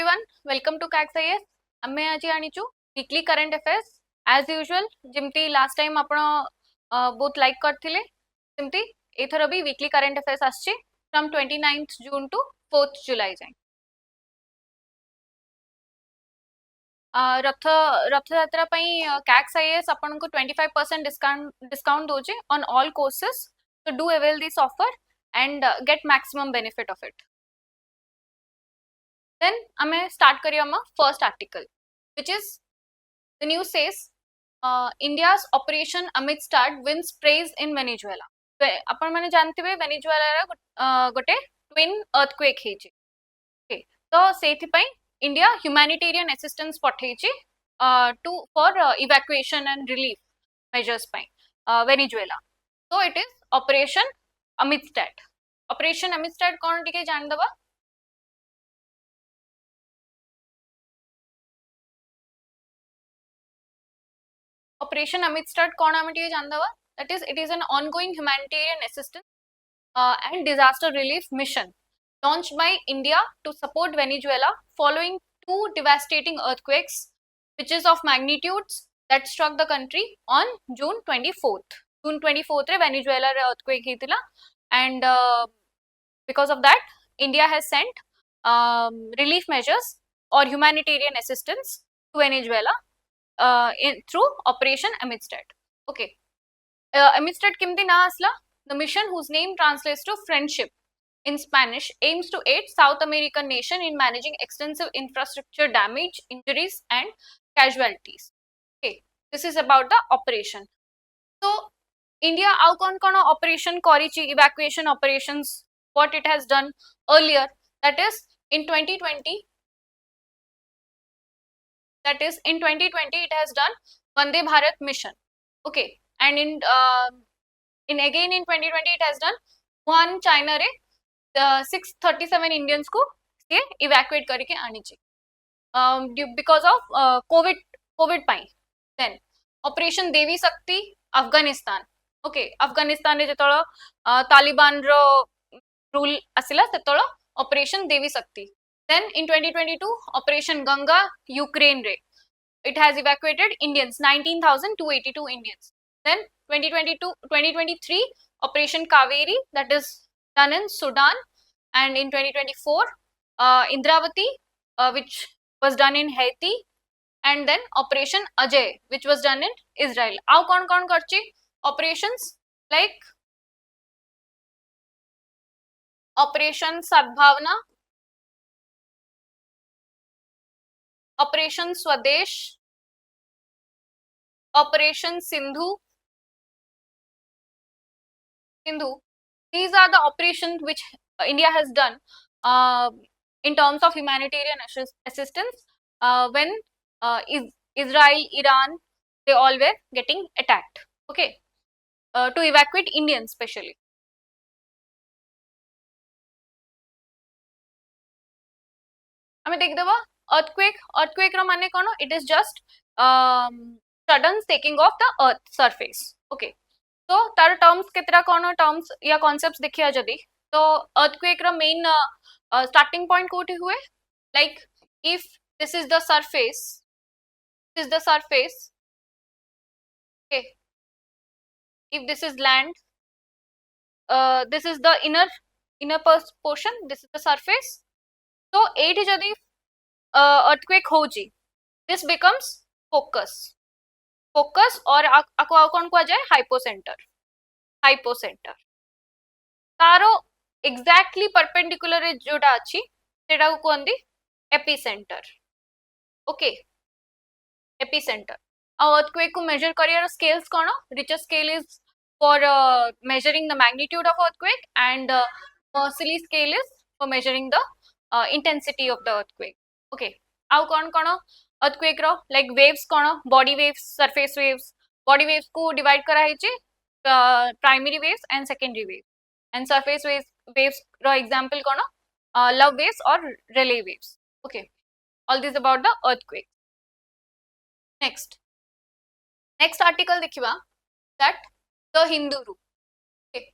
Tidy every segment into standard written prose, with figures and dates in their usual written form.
Everyone welcome to कैक्स IAS आमे आज आनीचु weekly current affairs as usual जिमती लास्ट टाइम आपण बहुत लाइक करथिले सिमती एथर भी वीकली करंट अफेयर्स आछि from 29th June to 4th July जाय रथ रथ यात्रा पई कैक्स आईएएस आपण को 25% डिस्काउंट दोजे on all courses so do avail this offer and get maximum benefit of it. Then ame start kariya ma first article which is the news says India's operation Amistad wins praise in Venezuela. आपण माने जानथिबे Venezuela रा गोटे twin earthquake हेची okay तो सेथि पई India humanitarian assistance पठेची to for evacuation and relief measures पई Venezuela so it is operation Amistad. Operation Amistad कोन टिके जान दबा Operation Amistad कौन आमे टिके जान दबा that is it is an ongoing humanitarian assistance and disaster relief mission launched by India to support Venezuela following two devastating earthquakes which is of magnitudes that struck the country on June 24th. June 24th रे Venezuela रे earthquake हितिला and because of that India has sent relief measures or humanitarian assistance to Venezuela through Operation Amistad. Okay. Amistad kimti na asla? The mission, whose name translates to friendship in Spanish, aims to aid South American nation in managing extensive infrastructure damage, injuries and casualties. Okay, this is about the operation. So, India au kon operation korichi, evacuation operations, what it has done earlier, that is in 2020, it has done Vande Bharat mission. Okay, and in again in 2020 it has done one China re 637 Indians को से evacuate करके आनी चाहिए because of COVID pi. Then Operation Devi Shakti Afghanistan. Okay, Afghanistan रे जतolo Taliban row rule asila सेतolo Operation Devi Shakti. Then in 2022 Operation Ganga Ukraine re it has evacuated Indians 19,282 Indians. Then 2023 Operation Kaveri that is done in Sudan, and in 2024 Indravati which was done in Haiti, and then Operation Ajay which was done in Israel. Aw kon karchi operations like Operation Sadbhavna, Operation Swadesh, Operation Sindhu. These are the operations which India has done in terms of humanitarian assistance when Israel, Iran, they all were getting attacked. Okay, to evacuate Indians specially. I mean, देखदबा earthquake रा माने कोन? It is just sudden shaking of the earth surface. Okay. तो तार terms केतरा कोन terms या concepts देखिया जदी तो earthquake रा main starting point कोठी हुए like if this is the surface okay, if this is land, this is the inner portion, this is the surface. So एठी जदी earthquake होजी, this becomes focus और आको कौन को जाए हाइपोसेंटर तारो एग्जैक्टली परपेंडिकुलर जोटा अछि सेटा को कोंदी एपिसेंटर. ओके, एपिसेंटर earthquake को मेजर करियर स्केल्स कोन? Richter scale is for measuring the magnitude of earthquake and Mercalli scale is for measuring the intensity of the earthquake. Okay, आउ कोन earthquake रो like waves कोन? Body waves, surface waves. Body waves को divide करा हिची primary waves and secondary waves, and surface waves row example cone? Love waves or Rayleigh waves. Okay, all this about the earthquake. Next article देखिबा that the Hindu. Okay,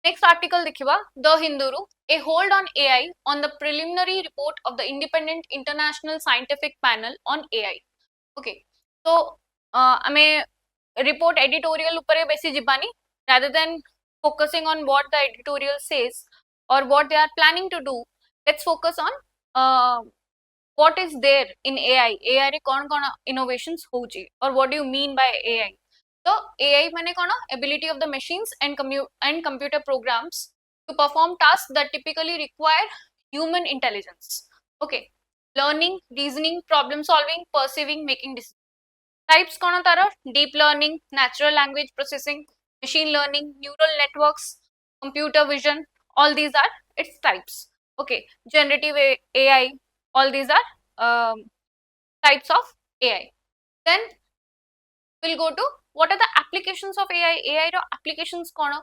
Next article देखिवा The Hinduru, a hold on AI on the preliminary report of the independent international scientific panel on AI. Okay, so हमें report editorial ऊपर बेसी जिबानी rather than focusing on what the editorial says or what they are planning to do. Let's focus on what is there in AI. AI रे कौन कौन innovations होची or what do you mean by AI? So AI माने कौन ability of the machines and computer programs to perform tasks that typically require human intelligence. Okay, learning, reasoning, problem solving, perceiving, making decisions. Types कौन तारा deep learning, natural language processing, machine learning, neural networks, computer vision. All these are its types. Okay, generative AI. All these are types of AI. Then we'll go to what are the applications of AI. AI ro applications kona,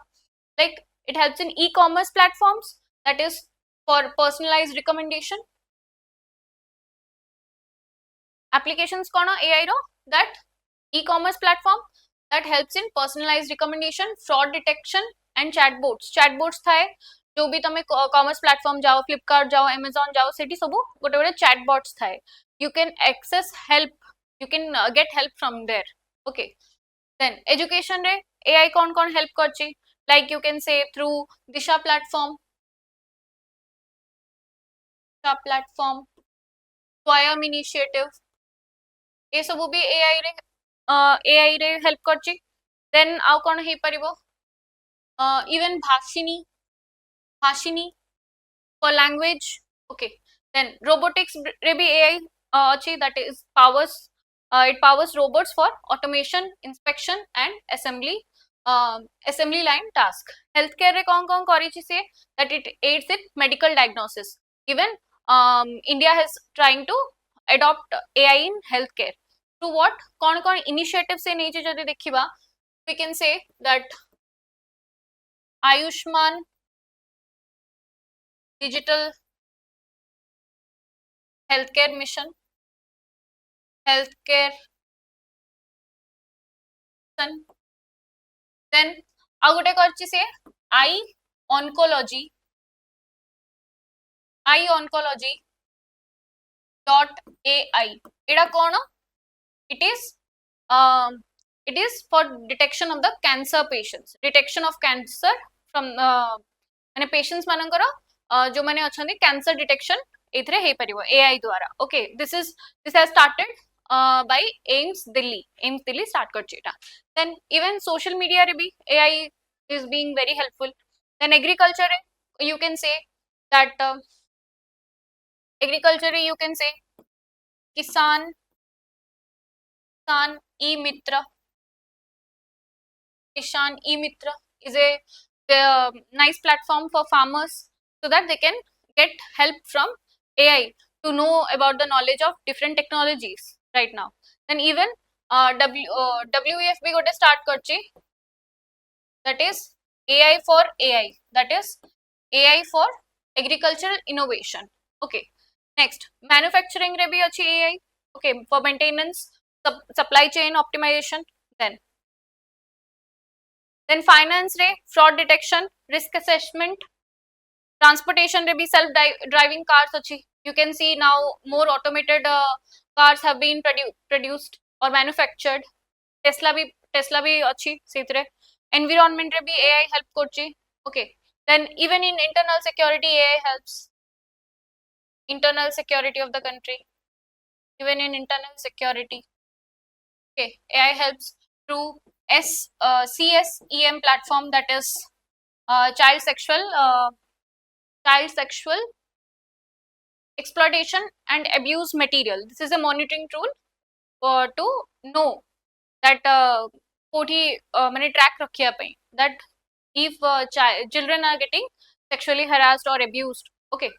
like it helps in e-commerce platforms, that is for personalized recommendation. Applications kona AI ro, that e-commerce platform that helps in personalized recommendation, fraud detection and chatbots. Chatbots थाए जो भी तमे commerce platform जाओ, Flipkart जाओ, Amazon जाओ, सेठी सबु गोटे गोटे chatbots थाए. You can access help, you can get help from there. Okay. Then education रे AI कौन कौन help करची, like you can say through Disha platform, Swayam initiative, ये सबु भी AI रे help करची. Then आउ कौन हे परिबो, even Bhashini for language. Okay, then robotics रे भी AI अच्छी, that is powers, it powers robots for automation, inspection and assembly line task. Healthcare रे कौन कौन करी से, that it aids in medical diagnosis. Even India is trying to adopt AI in healthcare. To what कौन कौन initiative से नहीं जदि देखिबा, we can say that Ayushman digital healthcare mission, then ଆଉ ଗୋଟେ କରିଛି ସେ eye oncology .ai. एड़ा कौन, it is for detection of the cancer patients, detection of cancer from माने patients मानकर जो माने अछंती cancer detection एथरे हे परिबो AI द्वारा. Okay, this has started by AIIMS Delhi start करछि एटा. Then even social media रे भी AI is being very helpful. Then agriculture रे you can say that agriculture रे you can say Kisan e-Mitra. Kishan e-Mitra is a nice platform for farmers so that they can get help from AI to know about the knowledge of different technologies right now. Then even WEF भी गोटे start करची, that is AI for AI, that is AI for agricultural innovation. Okay, next manufacturing रे भी अच्छी AI. Okay, for maintenance, supply chain optimization. Then finance रे fraud detection, risk assessment. Transportation रे भी self driving cars अच्छी. You can see now more automated cars have been produced or manufactured. Tesla भी अच्छी सीतरे. Environment रे भी AI help करची. Okay, then even in internal security AI helps. Internal security of the country, even in internal security. Okay, AI helps through CSEM platform, that is child sexual exploitation and abuse material. This is a monitoring tool to know that koti mane track rakhiya pai, that if children are getting sexually harassed or abused. Okay,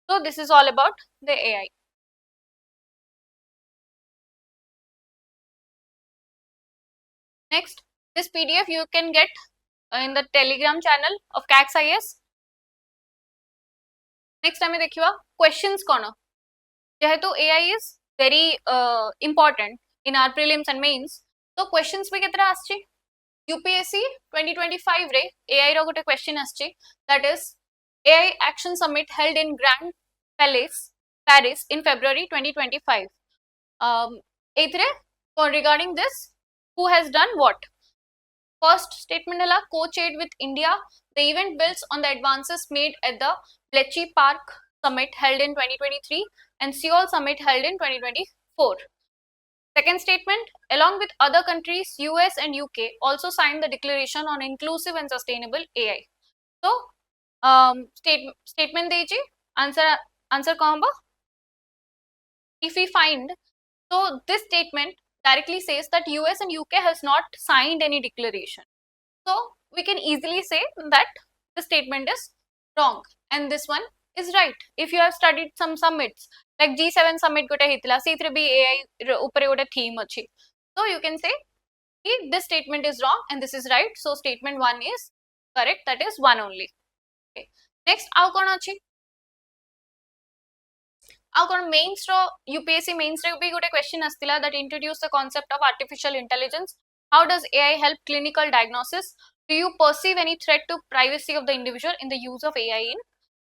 so this is all about the AI. Next, this PDF you can get in the Telegram channel of CAXIS. Next time देखिवा questions कौन, जेहेतु AI is very important in our prelims and mains, तो questions भी कितना आसची, UPSC 2025 रे AI रो गोटे question आछी, that is AI Action Summit held in Grand Palace Paris in February 2025. एथरे regarding this, who has done what? First statement है co-chaired with India. The event builds on the advances made at the Bletchley Park Summit held in 2023 and Seoul Summit held in 2024. Second statement, along with other countries, US and UK also signed the Declaration on Inclusive and Sustainable AI. So, statement दीजिए, answer कहाँ होगा? If we find, so this statement directly says that US and UK has not signed any declaration. So we can easily say that the statement is wrong and this one is right. If you have studied some summits like G7 summit gote hitla, C3B AI upare gote theme achi. So you can say this statement is wrong and this is right. So statement 1 is correct, that is 1 only. Okay. Next, how kon achi? Mains ro UPSC mains re bhi gote question astila that introduce the concept of artificial intelligence. How does AI help clinical diagnosis? Do you perceive any threat to privacy of the individual in the use of AI in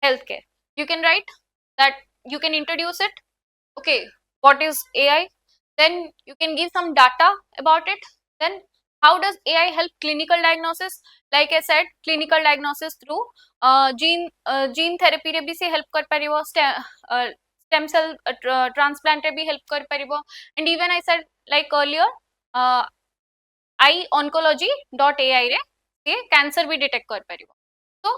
healthcare? You can write that, you can introduce it. Okay, what is AI? Then you can give some data about it. Then how does AI help clinical diagnosis? Like I said, clinical diagnosis through gene therapy रे भी से help कर परिवो, stem cell transplant रे भी help कर परिवो, and even I said like earlier, ioncology.ai रे से cancer भी detect कर परिवो. So,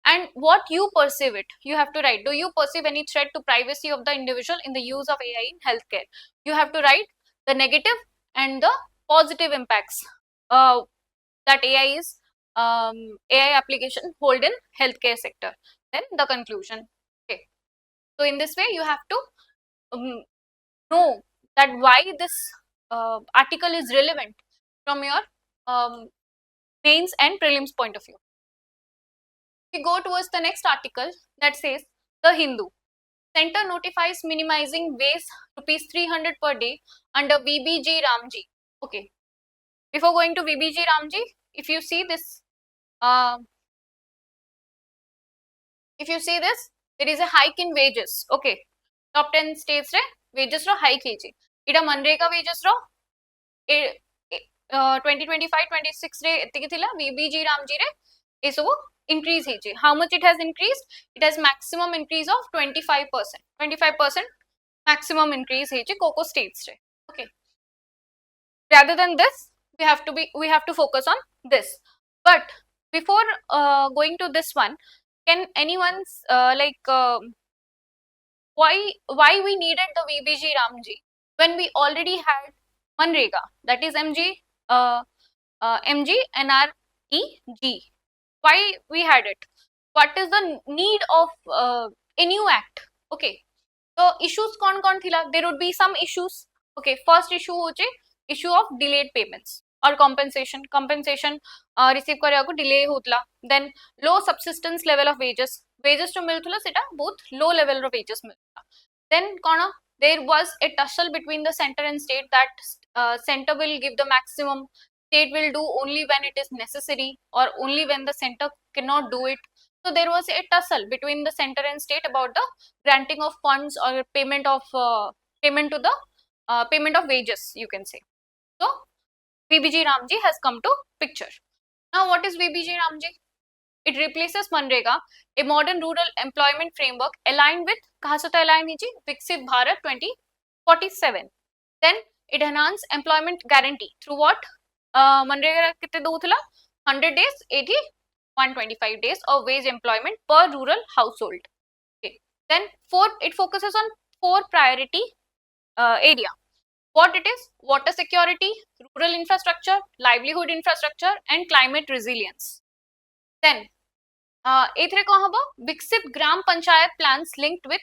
and what you perceive it, you have to write. Do you perceive any threat to privacy of the individual in the use of AI in healthcare? You have to write the negative and the positive impacts that AI application hold in healthcare sector. Then the conclusion. Okay. So in this way, you have to know that why this article is relevant from your mains and prelims point of view. We go towards the next article that says The Hindu. Center notifies minimizing waste rupees 300 per day under VBG Ramji. Okay. Before going to VBG Ramji, if you see this, there is a hike in wages. Okay. Top 10 states re wages ro hike heji. Ita Manrega wages ro 2025-26 रे एतिकी थिला, VBG Ramji रे ए सब increase हेजे. How much it has increased? It has maximum increase of 25%. 25% maximum increase heje Coco states रे. Okay. Rather than this, we have to focus on this. But before going to this one, can anyone why we needed the VBG Ramji when we already had Manrega, that is MGNREG? Why we had it? What is the need of a new act? Okay, so issues कौन थिला? There would be some issues. Okay, first issue होचे issue of delayed payments or compensation receive करिया को delay होतला. Then low subsistence level of wages to मिलथुला सेटा बहुत low level रो wages मिलथुला. Then कौन? There was a tussle between the center and state that center will give the maximum, state will do only when it is necessary or only when the center cannot do it. So there was a tussle between the center and state about the granting of funds or payment of wages, you can say. So VBG Ramji has come to picture. Now what is VBG Ramji? It replaces Manrega, a modern rural employment framework aligned with कहाँ से aligned है Viksit Bharat 2047. Then it enhance employment guarantee through what? Manrega कितने दो थिला? 100 days, 80, 125 days of wage employment per rural household. Okay. Then it focuses on 4 priority area. What it is? Water security, rural infrastructure, livelihood infrastructure, and climate resilience. Then एथरे कौन हबो? Viksit Gram Panchayat plans linked with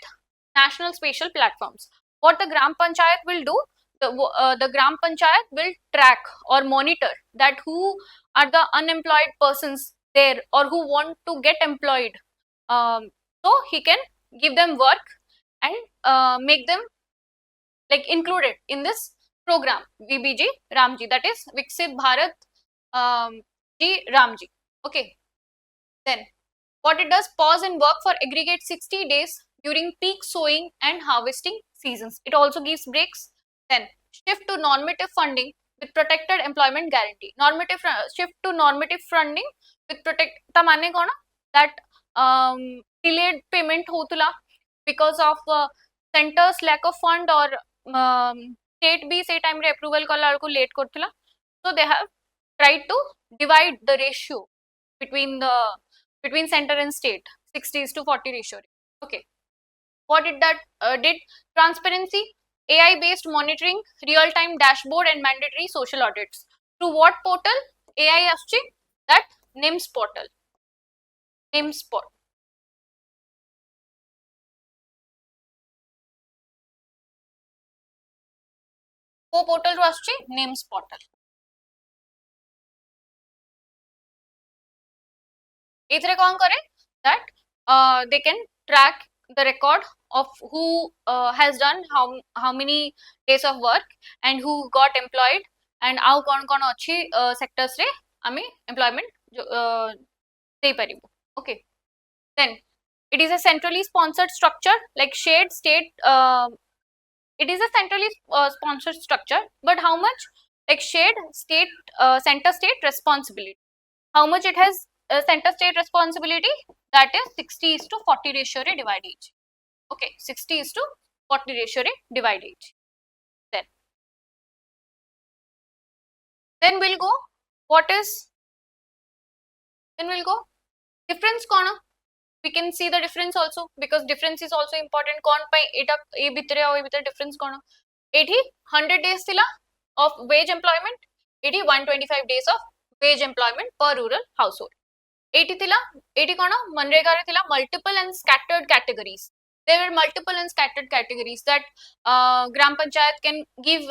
national spatial platforms. What the Gram Panchayat will do? The Gram Panchayat will track or monitor that who are the unemployed persons there or who want to get employed. So he can give them work and make them like included in this program VBG Ramji, that is Viksit Bharat G Ramji. Okay, then what it does, pause in work for aggregate 60 days during peak sowing and harvesting seasons. It also gives breaks. Then shift to normative funding with protected employment guarantee. Shift to normative funding with protect ta mane kona that delayed payment hotula because of center's lack of fund or state भी से time रे approval कला को late करथुला. So they have tried to divide the ratio between center and state, 60:40 ratio. Okay, what did transparency, AI based monitoring, real time dashboard and mandatory social audits. Through what portal? AI আসছে that NIMS portal. NIMS portal. को portal ରୁ আসছে NIMS portal. ଏଥିରେ କଣ କରେ that they can track the record of who has done how many days of work and who got employed and ଆଉ କଣ କଣ ଅଛି sectors ରେ ଆମେ employment ଦେଇ ପାରିବୁ. Okay, then it is a centrally sponsored structure like shared state. It is a centrally sponsored structure, but how much like shared state center state responsibility, how much it has center state responsibility, that is 60:40 ratio re divide each. Okay, 60:40 ratio re divide each. Then we'll go what is, then we'll go difference kona. We can see the difference also because difference is also important. kon pai eta e bitre au e bitre difference kona. Ethi 100 days thila of wage employment, ethi 125 days of wage employment per rural household. Eighty थिला eighty कोन मनरेगा रे थिला multiple and scattered categories. There were multiple and scattered categories that gram panchayat can give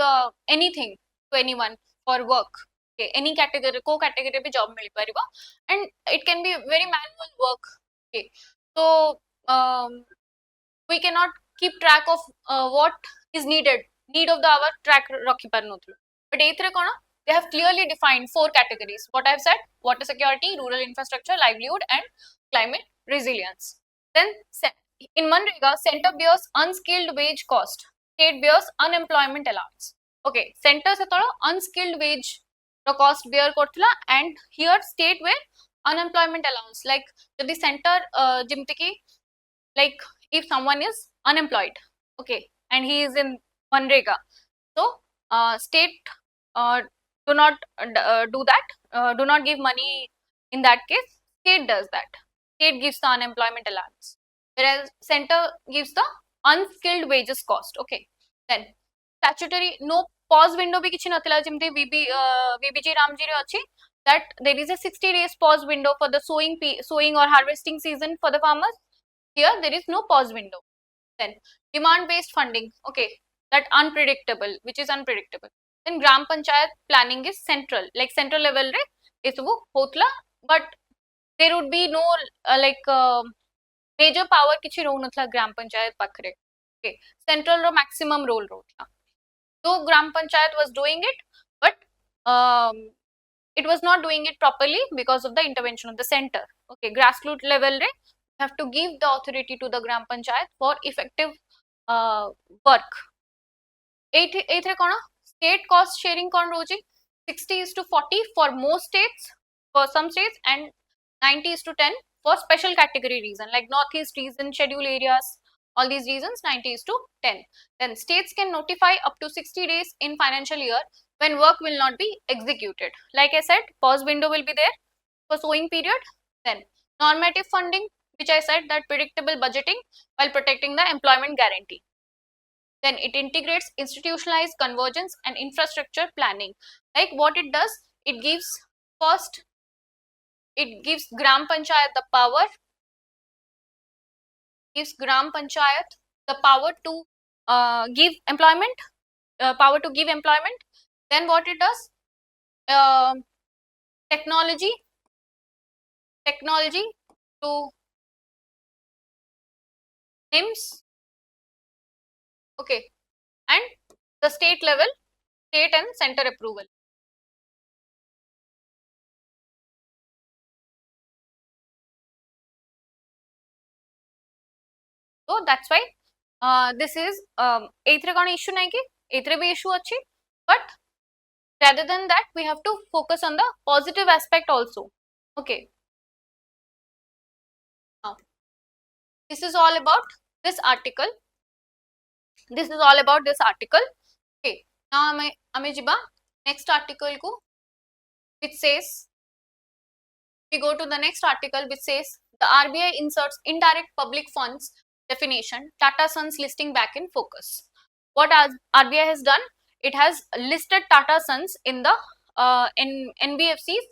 anything to anyone for work. Okay, any category को category पे job mill परिबा and it can be very manual work. Okay, so we cannot keep track of what is need of the hour track रखी पारनथु. But एथरे cone they have clearly defined 4 categories. What I have said: water security, rural infrastructure, livelihood, and climate resilience. Then in Manrega, center bears unskilled wage cost, state bears unemployment allowance. Okay, center se thora unskilled wage the cost bear korthula and here state where unemployment allowance. Like the center jimtiki, like if someone is unemployed, okay, and he is in Manrega, so state do not do that, do not give money in that case. State does that. State gives the unemployment allowance, whereas center gives the unskilled wages cost. Okay, then statutory no pause window bhi kichi nathila jimti VBG Ramji re achi that there is a 60 days pause window for the sowing or harvesting season for the farmers. Here there is no pause window. Then demand based funding, okay, that unpredictable, which is unpredictable. Then gram panchayat planning is central, like central level re esabu hotla, but there would be no major power kichi rohunatla gram panchayat pakhre. Okay, central ro maximum role rohutla. So gram panchayat was doing it, but it was not doing it properly because of the intervention of the center. Okay, grassroots level re have to give the authority to the gram panchayat for effective work. एथरे cone state cost sharing kon roji 60:40 for most states, for some states, and 90:10 for special category reason like northeast region, schedule areas, all these reasons 90:10. Then states can notify up to 60 days in financial year when work will not be executed. Like I said, pause window will be there for sowing period. Then normative funding, which I said that predictable budgeting while protecting the employment guarantee. Then it integrates institutionalized convergence and infrastructure planning. Like what it does, it gives first, it gives gram panchayat the power, to give employment, Then what it does, technology to NIMS. Okay, and the state level, state and center approval. So that's why this is एथरे कौन issue नहीं कि एथरे भी issue अच्छी, but rather than that we have to focus on the positive aspect also. Okay, now this is all about this article. This is all about this article. Okay, now ame jiba next article ko, which says, we go to the next article which says the RBI inserts indirect public funds definition, Tata Sons listing back in focus. What RBI has done, it has listed Tata Sons in the in NBFC's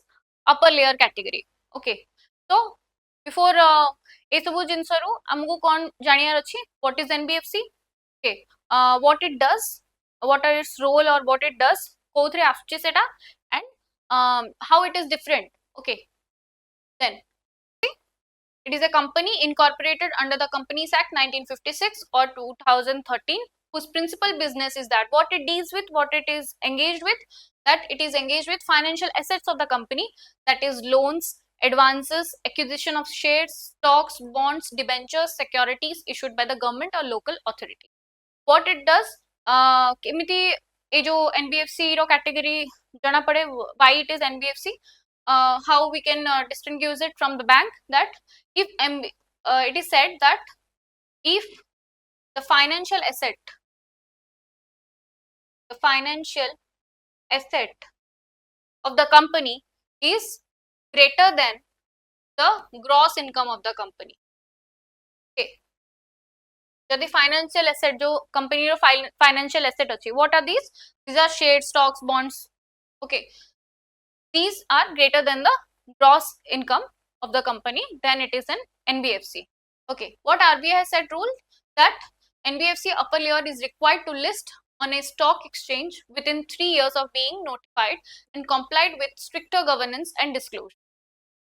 upper layer category. Okay, so before ए सबु जिनस रु हमको कौन जानियार अछि, what is NBFC, okay, what it does, what are its role or what it does, कोथरे आसुछि सेटा, and how it is different. Okay, then it is a company incorporated under the Companies Act 1956 or 2013, whose principal business is that what it deals with, what it is engaged with, that it is engaged with financial assets of the company, that is loans, advances, acquisition of shares, stocks, bonds, debentures, securities issued by the government or local authority. What it does, केमिति ए जो NBFC रो category जाना पड़े, why it is NBFC, how we can distinguish it from the bank, that if it is said that if the financial asset of the company is greater than the gross income of the company. Okay, the financial asset जो company रो financial asset अच्छी, what are these? These are shares, stocks, bonds. Okay, these are greater than the gross income of the company, then it is an NBFC. Okay, what RBI has said rule, that NBFC upper layer is required to list on a stock exchange within 3 years of being notified and complied with stricter governance and disclosure.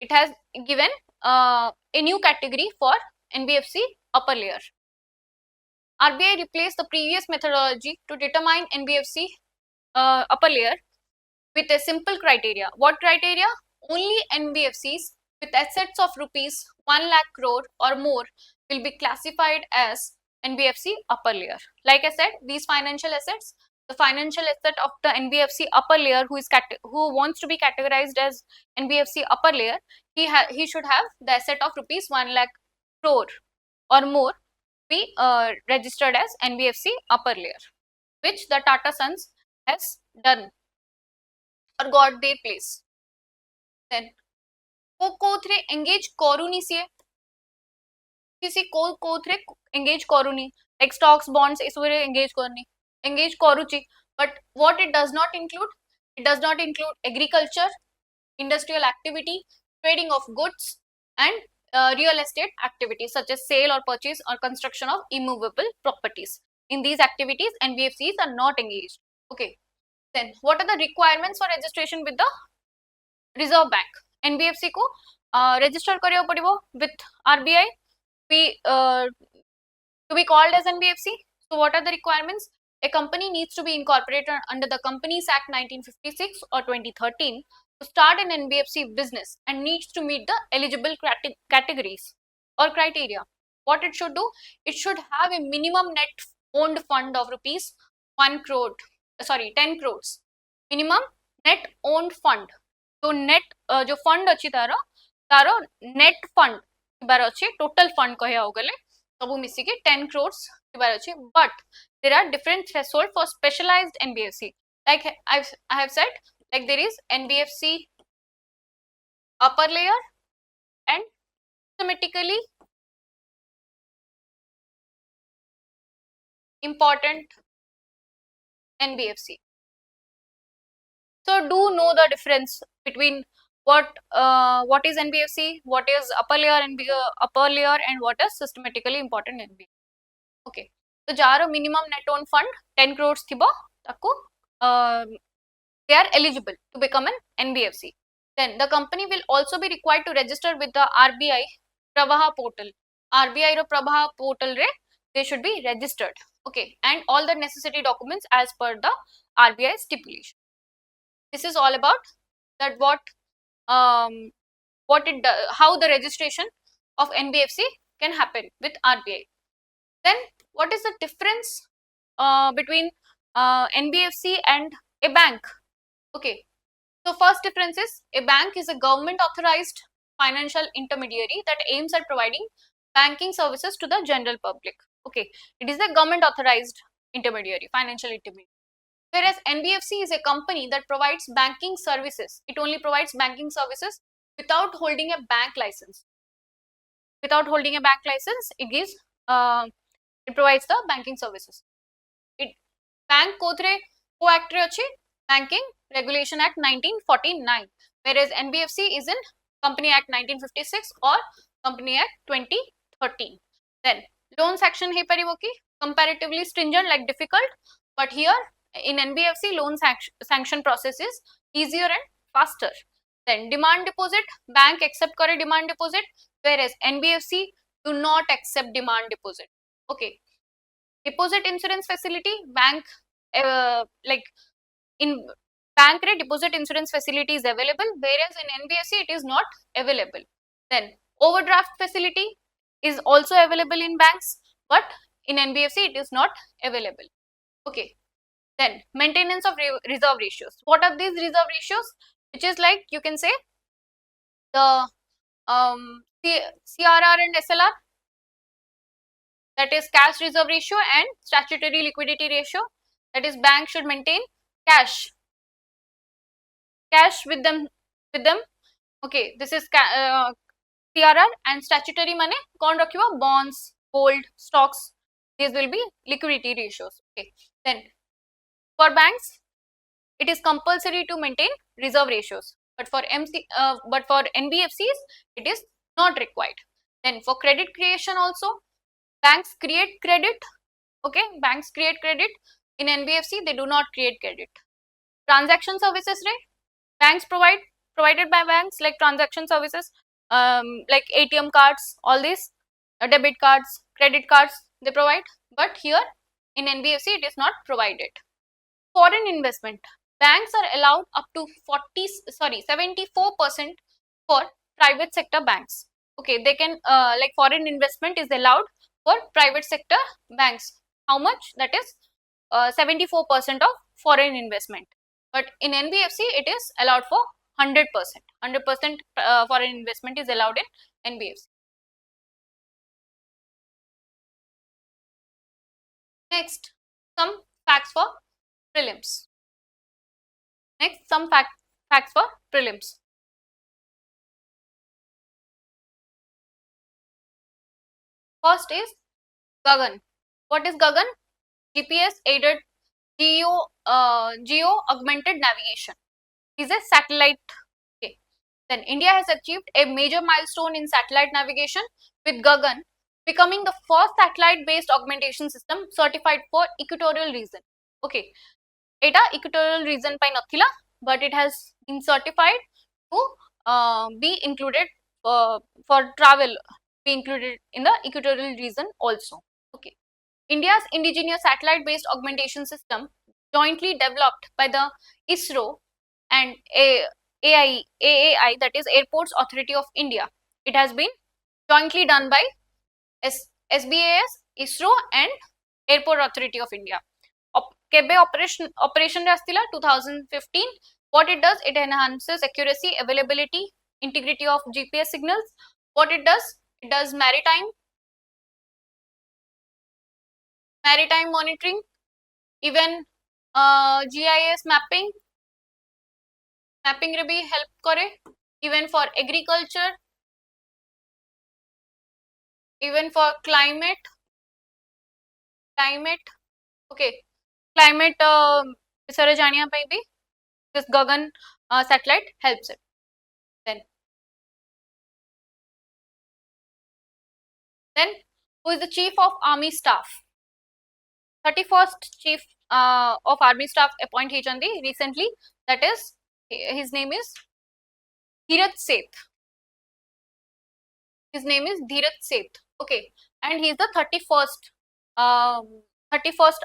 It has given a new category for NBFC upper layer. RBI replaced the previous methodology to determine NBFC upper layer with a simple criteria. What criteria? Only NBFCs with assets of rupees 1 lakh crore or more will be classified as NBFC upper layer. Like I said, these financial assets, the financial asset of the NBFC upper layer who wants to be categorized as NBFC upper layer, he should have the asset of rupees 1 lakh crore or more be registered as NBFC upper layer, which the Tata Sons has done or got their place. Then कोथरे engage करूनी सी किसी कोथरे engage करूनी, like stocks, bonds इस वरे engage करूची, but what it does not include, it does not include agriculture, industrial activity, trading of goods, and real estate activities such as sale or purchase or construction of immovable properties. In these activities, NBFCs are not engaged. Okay, then what are the requirements for registration with the Reserve Bank? NBFC को register करियो पड़िबो with RBI to be called as NBFC. So what are the requirements? A company needs to be incorporated under the Companies Act 1956 or 2013 to start an NBFC business and needs to meet the eligible categories or criteria. What it should do? It should have a minimum net owned fund of rupees 10 crores. Minimum net owned fund. तो net जो fund अच्छी तारो net fund बार अच्छी total fund कहे हो गले सबु मिसी के 10 crores बार अच्छी, but there are different threshold for specialized NBFC. Like I have said, like there is NBFC upper layer and systematically important NBFC. So do know the difference between what is NBFC, what is upper layer and what is systematically important NBFC. Okay, so jaro minimum net owned fund 10 crores thibo taku they are eligible to become an NBFC. Then the company will also be required to register with the RBI Prabaha portal. RBI ro Prabaha portal re they should be registered. Okay, and all the necessary documents as per the RBI stipulation. This is all about that how the registration of NBFC can happen with RBI. Then what is the difference between NBFC and a bank? Okay, so first difference is a bank is a government authorized financial intermediary that aims at providing banking services to the general public. Okay, it is a government authorized intermediary, financial intermediary. Whereas NBFC is a company that provides banking services. It only provides banking services without holding a bank license. Without holding a bank license, it provides the banking services. It bank kodre co act Banking Regulation Act 1949, whereas NBFC is in Company Act 1956 or Company Act 2013. Then loan section he pariboki comparatively stringent like difficult, but here in NBFC loan sanction process is easier and faster. Then demand deposit, bank accept kare demand deposit, whereas NBFC do not accept demand deposit. Okay, deposit insurance facility, bank like in bank deposit insurance facility is available, whereas in NBFC it is not available. Then overdraft facility is also available in banks, but in NBFC it is not available. Okay, then maintenance of reserve ratios. What are these reserve ratios? Which is like, you can say the CRR and SLR, that is cash reserve ratio, and statutory liquidity ratio, that is bank should maintain cash with them. Okay, this is CRR, and statutory money कौन रखियो? Bonds, gold, stocks. These will be liquidity ratios. Okay, then for banks it is compulsory to maintain reserve ratios, but for NBFCs it is not required. Then for credit creation also, banks create credit. Okay, banks create credit. In NBFC they do not create credit. Transaction services, right? Banks provided by banks like transaction services, like ATM cards, all these debit cards, credit cards they provide, but here in NBFC it is not provided. Foreign investment, banks are allowed up to 74% for private sector banks. Okay, they can like foreign investment is allowed for private sector banks. How much? That is 74% of foreign investment. But in NBFC it is allowed for 100%. 100% foreign investment is allowed in NBFC. Next, some facts for prelims. Next, some facts for prelims. First is Gagan. What is Gagan? GPS aided geo augmented navigation. Is a satellite. Okay. Then India has achieved a major milestone in satellite navigation with Gagan becoming the first satellite based augmentation system certified for equatorial region. Okay, eta equatorial region pai nathila, but it has been certified to be included for travel, be included in the equatorial region also. Okay, India's indigenous satellite based augmentation system, jointly developed by the ISRO and AAI, that is Airports Authority of India. It has been jointly done by SBAS, ISRO and Airport Authority of India. Kebe operation rastila 2015. What it does, it enhances accuracy, availability, integrity of GPS signals. What it does maritime monitoring, even GIS mapping रे भी help करे, even for agriculture, even for climate. Okay, climate बिसरे जानिया पे भी this Gagan satellite helps it. Then who is the Chief of Army Staff? 31st Chief of Army Staff appointed recently, that is, his name is Dheeraj Seth. His name is Dheeraj Seth. Okay, and he is the 31st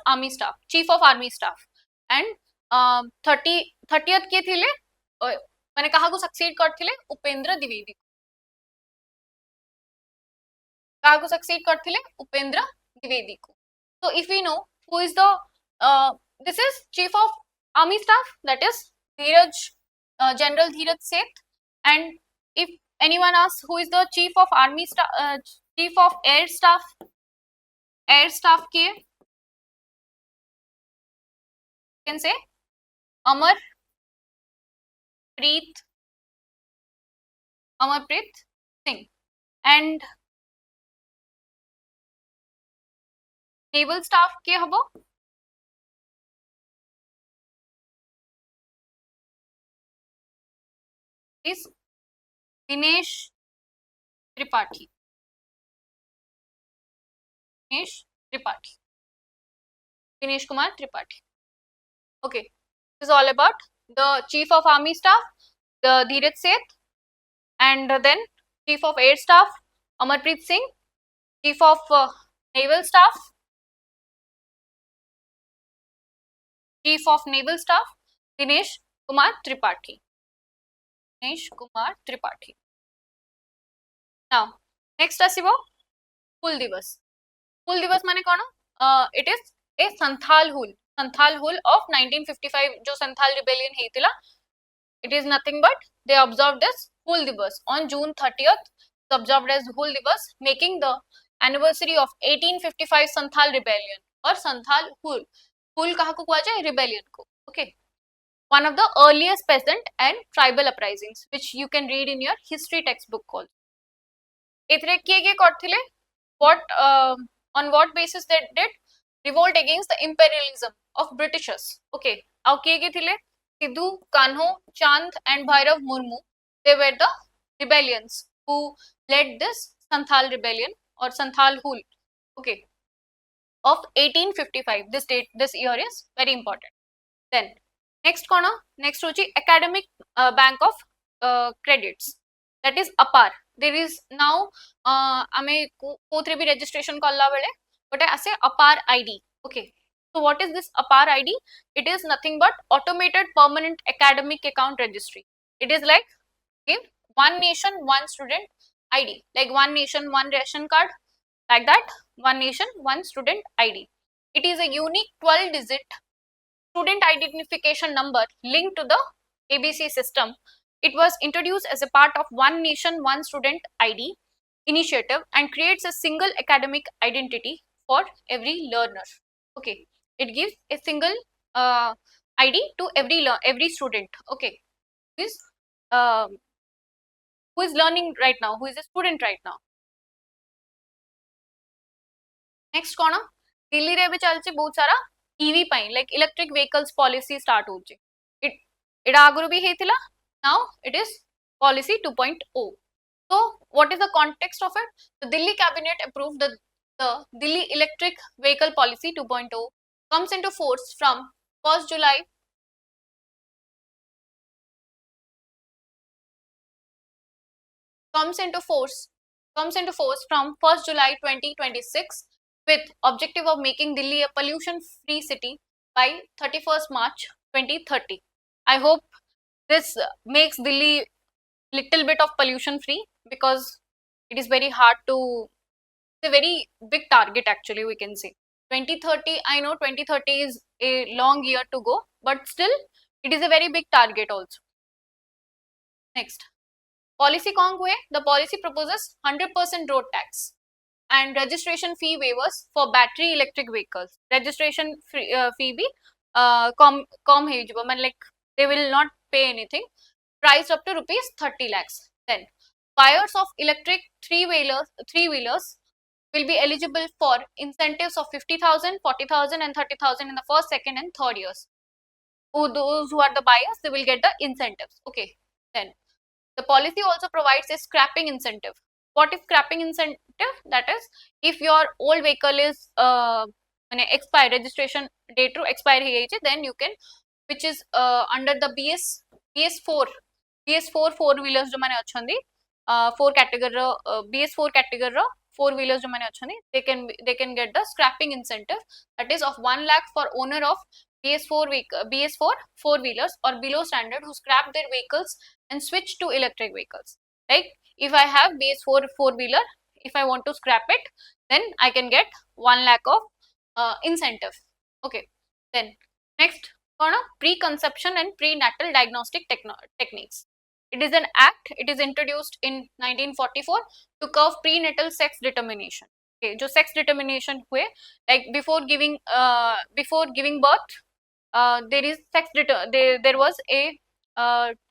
Army Staff, Chief of Army Staff, and 30th के थिले मैंने कहा को succeed करथिले उपेंद्र द्विवेदी. कहा को succeed करथिले Upendra Dwivedi ko. So if we know who is the this is Chief of Army Staff, that is Dheeraj, General Dheeraj Seth. And if anyone asks who is the Chief of Army Staff, Chief of Air Staff ke can say Amarpreet Singh. And Naval Staff ke habo is Dinesh Tripathi. Dinesh Kumar Tripathi. Okay, this is all about the Chief of Army Staff, the Dheeraj Seth, and then Chief of Air Staff, Amarpreet Singh, Chief of Naval Staff, Dinesh Kumar Tripathi. Now, next ଆସିବ हुल दिवस. हुल दिवस माने कौन? It is a Santhal Hul of 1955 जो Santhal rebellion ହେଇଥିଲା. It is nothing but they observed this Hul Divas on June 30th. It's observed as Hul Divas, making the anniversary of 1855 Santhal rebellion or Santhal Hul. Hul कहाँ को कुआ जाए? Rebellion को. Okay. One of the earliest peasant and tribal uprisings, which you can read in your history textbook also. एथरे किए करथिले? What on what basis they did? Revolt against the imperialism of Britishers. Okay. आउ किए थिले? Sidhu, Kanho, Chand and Bhairav Murmu, they were the rebellions who led this Santhal rebellion or Santhal Hul, okay, of 1855. This date, this year is very important. Then next corner, next hochi academic bank of credits, that is APAR. There is now ame ko3 registration kalla bele but ase APAR ID. Okay. So what is this APAR ID? It is nothing but Automated Permanent Academic Account Registry. It is like give one nation, one student ID, like one nation, one ration card, like that, one nation, one student ID. It is a unique 12-digit student identification number linked to the ABC system. It was introduced as a part of One Nation, One Student ID initiative and creates a single academic identity for every learner. Okay. It gives a single ID to every student. Okay, who is learning right now, who is a student right now. Next corner, Delhi रे भी चलचे बहुत सारा EV pine like electric vehicles policy start होचे. It आगुरु भी हेतिला. Now it is policy 2.0. So what is the context of it? The Delhi cabinet approved the Delhi electric vehicle policy 2.0. comes into force from 1st July from 1st July 2026 with objective of making Delhi a pollution free city by 31st March 2030. I hope this makes Delhi little bit of pollution free because it is very hard to, it's a very big target actually, we can say. 2030, I know 2030 is a long year to go, but still it is a very big target also. Next, policy कौन हुए? The policy proposes 100% road tax and registration fee waivers for battery electric vehicles. Registration fee भी कम है जो मतलब like they will not pay anything. Priced up to rupees 30 lakhs. Then buyers of electric three-wheelers will be eligible for incentives of 50,000, 40,000 and 30,000 in the first, second and third years. Those who are the buyers, they will get the incentives. Okay. Then the policy also provides a scrapping incentive. What is scrapping incentive? That is, if your old vehicle is expire, registration date to expire then you can, which is under the BS4 four-wheelers जो माने अच्छंदी 4 category BS4 category four-wheelers जो माने अच्छंदी they can get the scrapping incentive, that is of 1 lakh for owner of BS4 four-wheelers or below standard who scrap their vehicles and switch to electric vehicles. Like if I have BS4 four-wheeler, if I want to scrap it, then I can get 1 lakh of incentive. Okay, then next, preconception and prenatal diagnostic techniques. It is an act, it is introduced in 1944 to curb prenatal sex determination. Okay, जो sex determination हुए, like before giving birth, there is there was a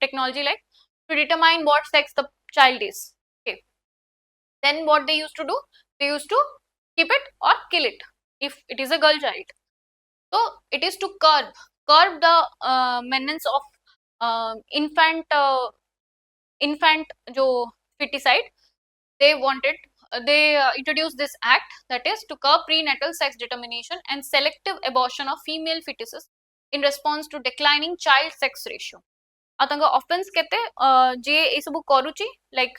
technology like to determine what sex the child is. Okay, then what they used to do, they used to keep it or kill it if it is a girl child. So it is to curb the menace of infant जो feticide. They introduced this act, that is to curb prenatal sex determination and selective abortion of female fetuses in response to declining child sex ratio. offense केते जे ए सब करूची like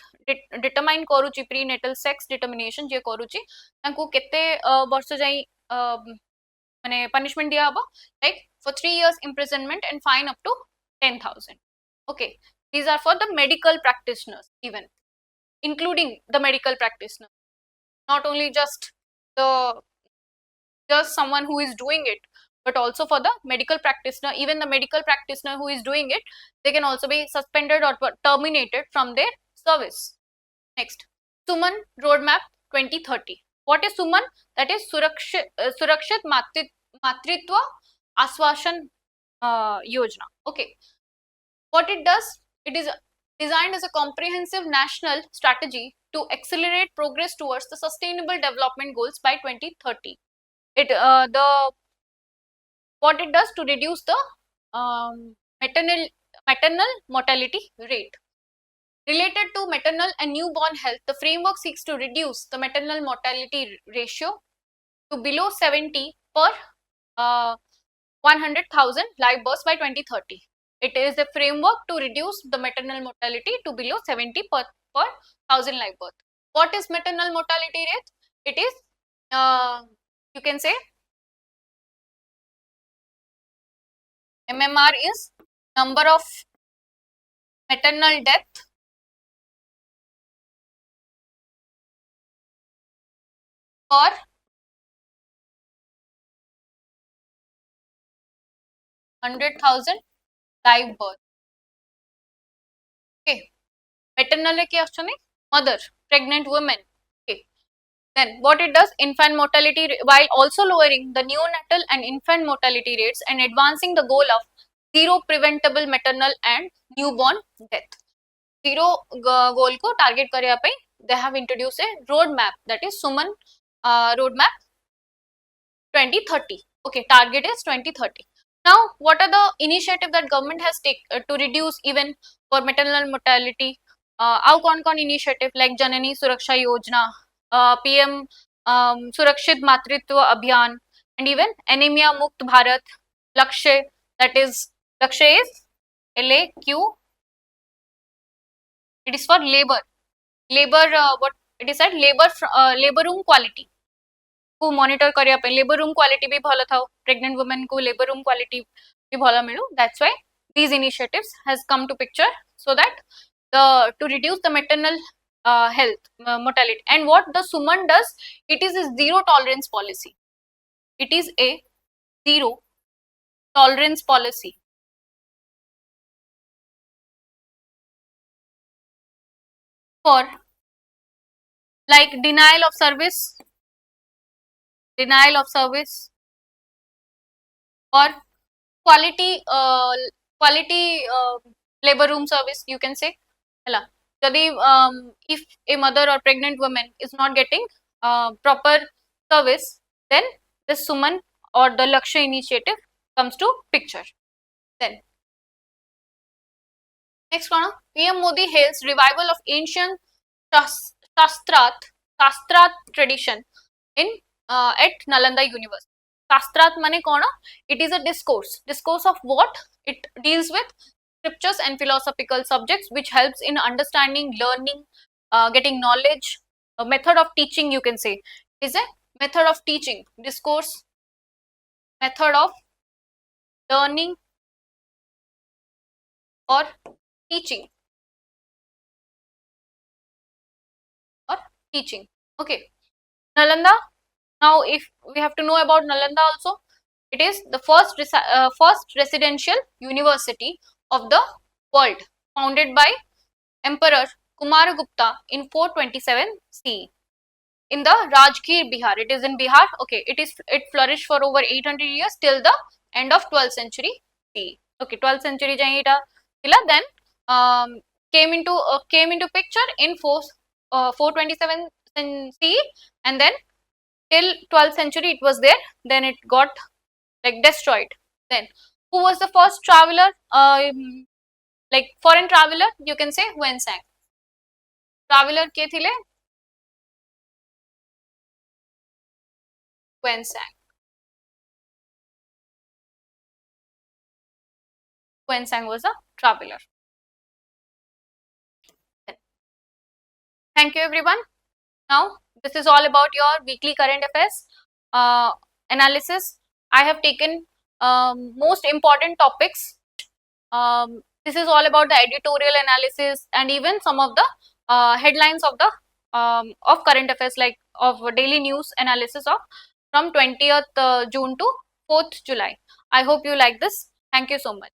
determine करूची prenatal sex determination जे करूची तांको केते वर्ष जाई माने punishment दिया हबो like for 3 years imprisonment and fine up to 10,000. Okay, these are for the medical practitioners, even including the medical practitioner, not only just someone who is doing it, but also for the medical practitioner. Even the medical practitioner who is doing it, they can also be suspended or terminated from their service. Next, Suman Roadmap 2030. What is Suman? That is Surakshit Matritva Aswasan Yojana. Okay, what it does, it is designed as a comprehensive national strategy to accelerate progress towards the sustainable development goals by 2030. What it does to reduce the maternal mortality rate. Related to maternal and newborn health, the framework seeks to reduce the maternal mortality ratio to below 70 per 100,000 live births by 2030. It is a framework to reduce the maternal mortality to below 70 per 1,000 live birth. What is maternal mortality rate? It is, you can say, MMR is number of maternal death per 100,000 live birth. Okay, maternal ke option mother, pregnant women. Okay, then what it does, infant mortality, while also lowering the neonatal and infant mortality rates and advancing the goal of zero preventable maternal and newborn death. Zero goal को target करया पे they have introduced a roadmap, that is Suman roadmap 2030. Okay, target is 2030. Now, what are the initiative that government has taken to reduce even for maternal mortality? How कौन initiative like Janani Suraksha Yojana, PM Surakshit Matritva Abhiyan, and even Anemia Mukt Bharat, Lakshya, that is Lakshya is LAQ. It is for labor. What it is said, labor room quality को monitor करिया पे labour room quality भी भलो था, pregnant women को labour room quality भी भलो मिलू. That's why these initiatives has come to picture, so that to reduce the maternal health mortality. And what the Suman does, it is a zero tolerance policy. It is a zero tolerance policy for like denial of service or quality labor room service, you can say. If a mother or pregnant woman is not getting proper service, then the Suman or the Lakshya initiative comes to picture. Then next one, PM Modi hails revival of ancient Shastrat tradition in at Nalanda University. Shastrat mane kona? It is a discourse. Discourse of what? It deals with scriptures and philosophical subjects, which helps in understanding, learning, getting knowledge. A method of teaching, you can say, is a method of teaching. Discourse, method of learning or teaching. Okay, Nalanda. Now, if we have to know about Nalanda also, it is the first residential university of the world, founded by Emperor Kumaragupta in 427 CE in the Rajgir, Bihar. It is in Bihar. Okay, it flourished for over 800 years till the end of 12th century CE. Okay, 12th century jaye eta thila, then came into picture in 427 CE, and then till 12th century it was there, then it got like destroyed. Then who was the first traveler, like foreign traveler, you can say Huensang. Traveler ke thile Huensang. Huensang was a traveler. Thank you everyone. Now this is all about your weekly current affairs analysis. I have taken most important topics. This is all about the editorial analysis and even some of the headlines of the of current affairs, like of daily news analysis of from 20th June to 4th July. I hope you like this. Thank you so much.